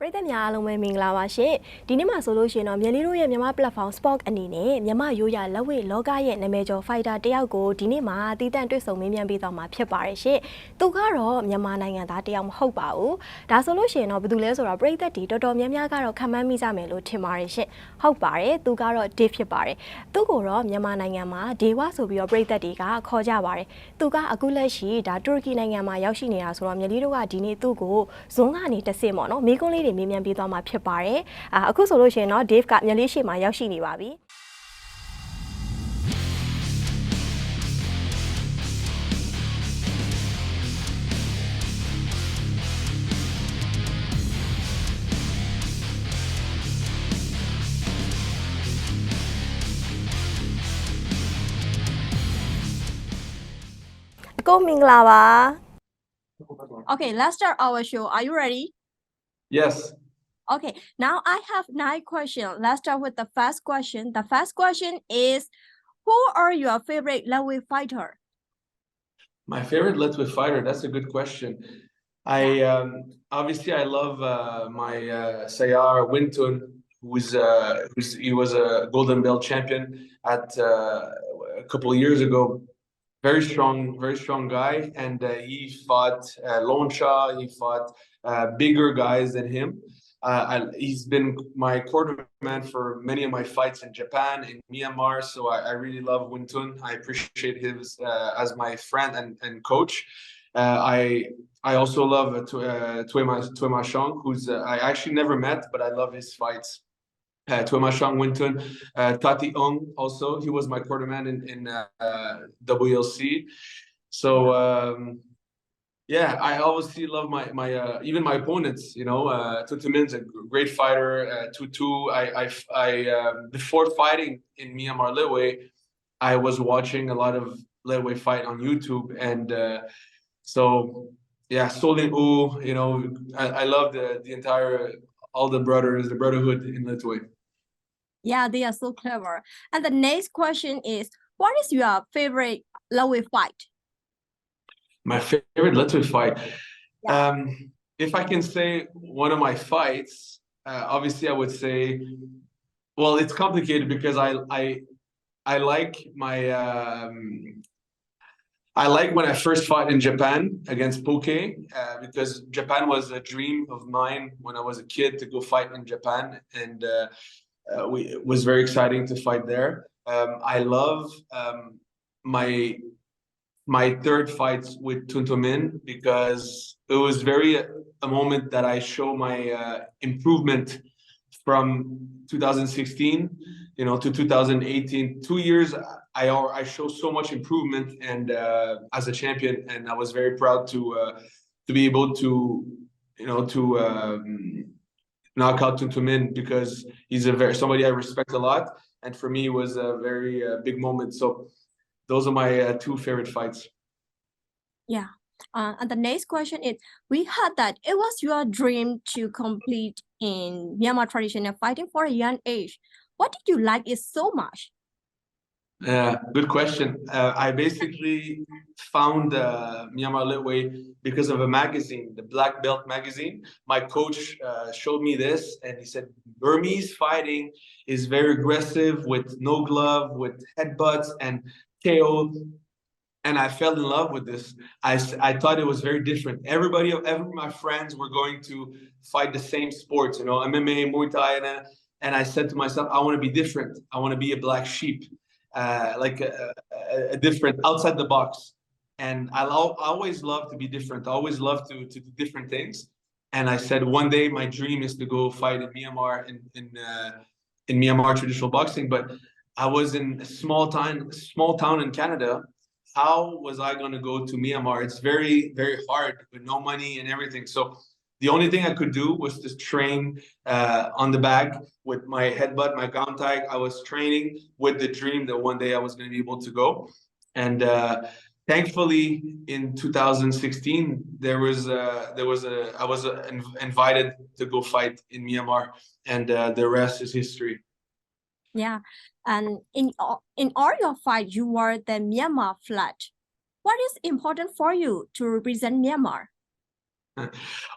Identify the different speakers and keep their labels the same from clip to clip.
Speaker 1: ပရိသတ်များအားလုံးပဲမင်္ဂလာပါရှင်ဒီနေ့မှာဆိုလို့ရှိရင်တော့မြန်မာတို့ရဲ့မြန်မာ Platform Sports အနေနဲ့မြန်မာရိုးရာလက်ဝဲလောကရဲ့နာမည်ကျော် Fighter တယောက်ကိုဒီနေ့မှာတီးတန့်တွေ့ဆုံမေးမြန်းပေးသွားမှာဖြစ်ပါတယ်ရှင်သူကတော့မြန်မာနိုင်ငံသားတယောက်မဟုတ်ပါဘူးဒါဆိုလို့ရှိရင်တော့ဘယ်သူလဲဆိုတော့ပရိသတ်တီတော်တော်များများကတော့ခံမှန်းမိကြမယ်လို့ထင်ပါတယ်ရှင်ဟုတ်ပါတယ်သူကတော့ Dave ဖြစ်ပါတယ်သူကိုတော့မြန်မာနိုင်ငံမှာဒေဝဆိုပြီးတော့ပရိသတ်တီကခေါ်ကြပါတယ်သူကအခုလက်ရှိဒါတူရကီနိုင်ငံမှာရောက်ရှိနေတာဆိုတော့မြန်မာတို့ကဒီနေ့သူ့ကိုဇွန်ကနေတစ်ဆင့်ပေါ့နော်မိကုန်းလေးတွေမေးမြန်းပေးသွားမှာဖြစ်ပါတယ်အခုဆိုလို့ရှိရင်တော့ Dave ကမြန်မာလေးရှိမှာရောက်ရှိနေပါပြီကိုမင်္ဂလာပါ
Speaker 2: Okay, let's start our show. Are you ready?
Speaker 3: Yes.
Speaker 2: Okay, now I have 9 questions. Let's start with the first question. The first question is, who are your favorite lightweight fighter?
Speaker 3: My favorite lightweight fighter, that's a good question. Obviously I love my Sayar Wintun, he was a golden belt champion at a couple of years ago. Very strong guy, and he fought Lonsha, he fought bigger guys than him. He's been my quarterman for many of my fights in Japan, in Myanmar, so I really love Wintun. I appreciate him as my friend and coach. I also love Tuema Shong, who's I actually never met, but I love his fights. Tuema Shong Wintun, Tati Ong also, he was my quarterman in WLC. So yeah, I obviously love my even my opponents. You know, Tuntumin's a great fighter. Tutu, before fighting in Myanmar Litway, I was watching a lot of Litway fight on YouTube, and so yeah, Solin U. You know, I love the entire all the brothers, the brotherhood in Litway.
Speaker 2: Yeah, they are so clever. And the next question is, what is your favorite lightweight fight?
Speaker 3: My favorite lightweight fight.
Speaker 2: Yeah.
Speaker 3: If I can say one of my fights, obviously I would say, well, it's complicated because I like my I like when I first fought in Japan against Poke, because Japan was a dream of mine when I was a kid to go fight in Japan, and it was very exciting to fight there. I love my third fights with Tuntumin because it was a moment that I show my improvement from 2016, you know, to 2018. 2 years, I show so much improvement, and as a champion, and I was very proud to be able to, you know, to knock out Tuntumin, because he's somebody I respect a lot, and for me it was a very big moment. So those are my 2 favorite fights.
Speaker 2: Yeah. And the next question is, we heard that it was your dream to complete in Myanmar traditional fighting for a young age. What did you like it so much?
Speaker 3: Good question. I basically found Myanmar Litway because of a magazine, the Black Belt magazine. My coach showed me this, and he said Burmese fighting is very aggressive, with no glove, with headbutts and KO. And I fell in love with this. I thought it was very different. Every my friends were going to fight the same sports, you know, MMA, Muay Thai, and I said to myself, I want to be different. I want to be a black sheep. Like a different, outside the box. And I always love to be different. I always love to do different things. And I said, one day my dream is to go fight in Myanmar, in Myanmar traditional boxing. But I was in a small town in Canada. How was I going to go to Myanmar? It's very, very hard with no money and everything. So the only thing I could do was to train on the bag with my headbutt, my ground tag. I was training with the dream that one day I was going to be able to go. And thankfully, in 2016, I was invited to go fight in Myanmar, and the rest is history.
Speaker 2: Yeah. And in all your fights, you wore the Myanmar flag. What is important for you to represent Myanmar?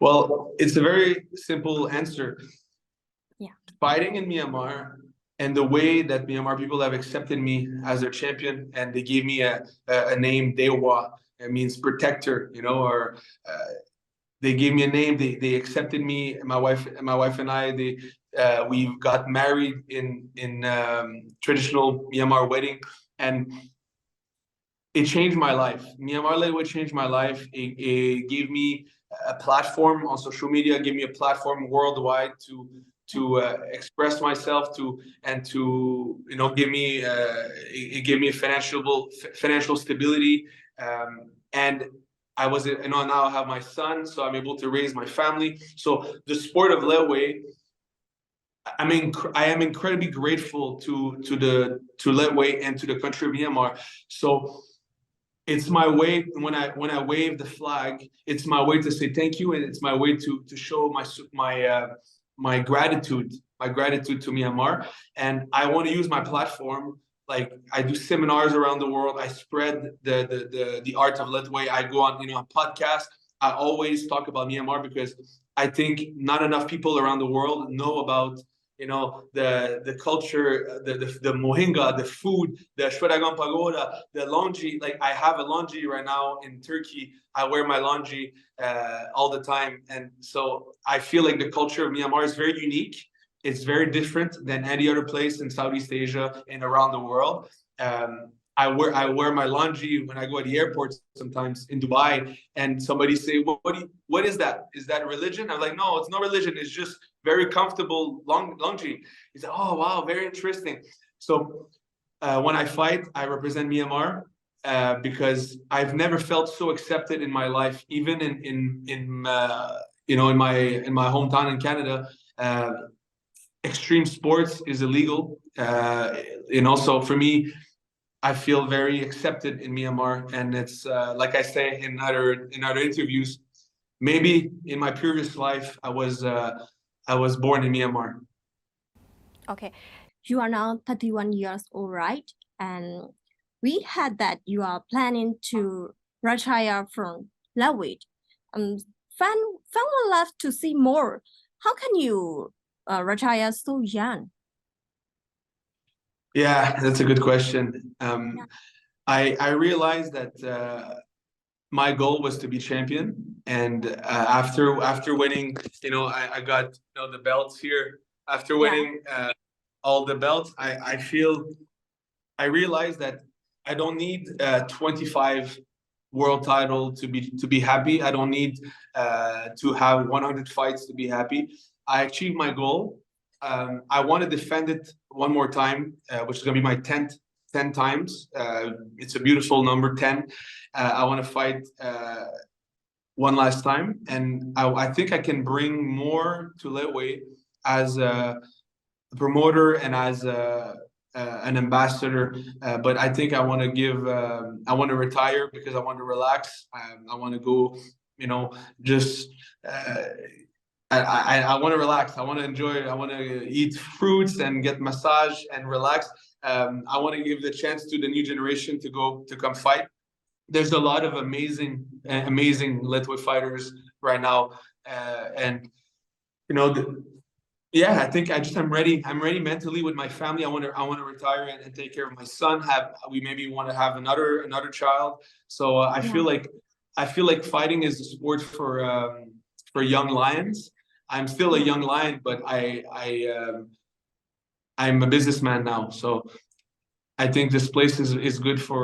Speaker 3: Well, it's a very simple answer.
Speaker 2: Yeah.
Speaker 3: Fighting in Myanmar and the way that Myanmar people have accepted me as their champion, and they gave me a name, Dewa. It means protector, or they gave me a name. They accepted me. My wife and I. We got married in traditional Myanmar wedding, and it changed my life. Myanmar Lightweight changed my life. It gave me a platform on social media. Gave me a platform worldwide to express myself and to give me it gave me financial stability, and I was now I have my son, so I'm able to raise my family. So the sport of Lightweight, I am incredibly grateful to Lightweight and to the country of Myanmar. So it's my way when I wave the flag. It's my way to say thank you, and it's my way to show my gratitude to Myanmar. And I want to use my platform. Like, I do seminars around the world. I spread the art of Lightweight. I go on on podcasts. I always talk about Myanmar because I think not enough people around the world know about the culture, the mohinga, the food, the Shwedagon Pagoda, the laundry. Like, I have a laundry right now in Turkey. I wear my laundry all the time. And so I feel like the culture of Myanmar is very unique. It's very different than any other place in Southeast Asia and around the world. I wear my laundry when I go to the airport sometimes in Dubai, and somebody say, what is that? Is that religion? I'm like, no, it's not religion. It's just very comfortable laundry. He said, oh, wow, very interesting. So when I fight, I represent Myanmar because I've never felt so accepted in my life, even in my hometown in Canada. Extreme sports is illegal, and also for me, I feel very accepted in Myanmar, and it's like I say in other interviews. Maybe in my previous life, I was born in Myanmar.
Speaker 1: Okay.
Speaker 2: You are now 31 years old, right? And we had that you are planning to retire from Lightweight. Fan would love to see more. How can you retire so young?
Speaker 3: Yeah, that's a good question. I realized that my goal was to be champion, and after winning, I got the belts here. After winning all the belts, I realized that I don't need 25 world title to be happy. I don't need to have 100 fights to be happy. I achieved my goal. I want to defend it one more time, which is going to be my 10 times. It's a beautiful number, 10. I want to fight one last time, and I think I can bring more to Lightweight as a promoter and as an ambassador. But I think I want to retire because I want to relax. I want to go, just. I want to relax. I want to enjoy. I want to eat fruits and get massage and relax. I want to give the chance to the new generation to come fight. There's a lot of amazing Lightweight fighters right now, and I think I'm ready. I'm ready mentally with my family. I want to retire and take care of my son. We maybe want to have another child. So I feel like fighting is a sport for young lions. I'm still a young lion, but I'm a businessman now. So I think this place is good for.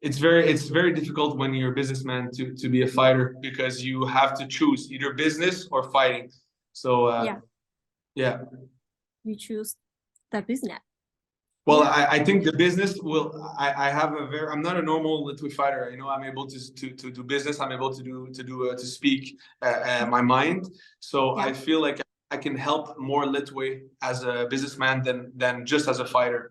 Speaker 3: It's very difficult when you're a businessman to be a fighter because you have to choose either business or fighting. So yeah.
Speaker 2: You choose the business.
Speaker 3: Well, I think the business will. I'm not a normal Lightweight fighter. I'm able to do business. I'm able to speak my mind. So I feel like I can help more Lightweight as a businessman than just as a fighter.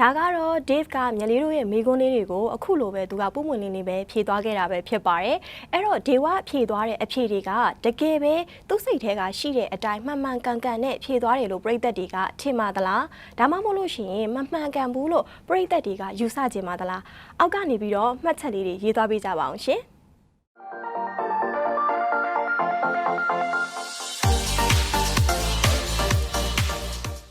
Speaker 1: ဒါကတော့ Dave ကမြလေးတို့ရဲ့မိကွန်းလေးတွေကိုအခုလိုပဲသူကပုံမှန်လေးပဲဖြေသွားခဲ့တာပဲဖြစ်ပါတယ်။အဲ့တော့ Dave ဖြေသွားတဲ့အဖြေတွေကတကယ်ပဲသူ့စိတ်ထဲကရှိတဲ့အတိုင်းမှန်မှန်ကန်ကန်နဲ့ဖြေသွားတယ်လို့ပရိသတ်တွေကထင်ပါသလား။ဒါမှမဟုတ်လို့ရှိရင်မမှန်ကန်ဘူးလို့ပရိသတ်တွေကယူဆကြမှာသလား။အောက်ကနေပြီးတော့မှတ်ချက်လေးတွေရေးသွားပေးကြပါအောင်ရှင်။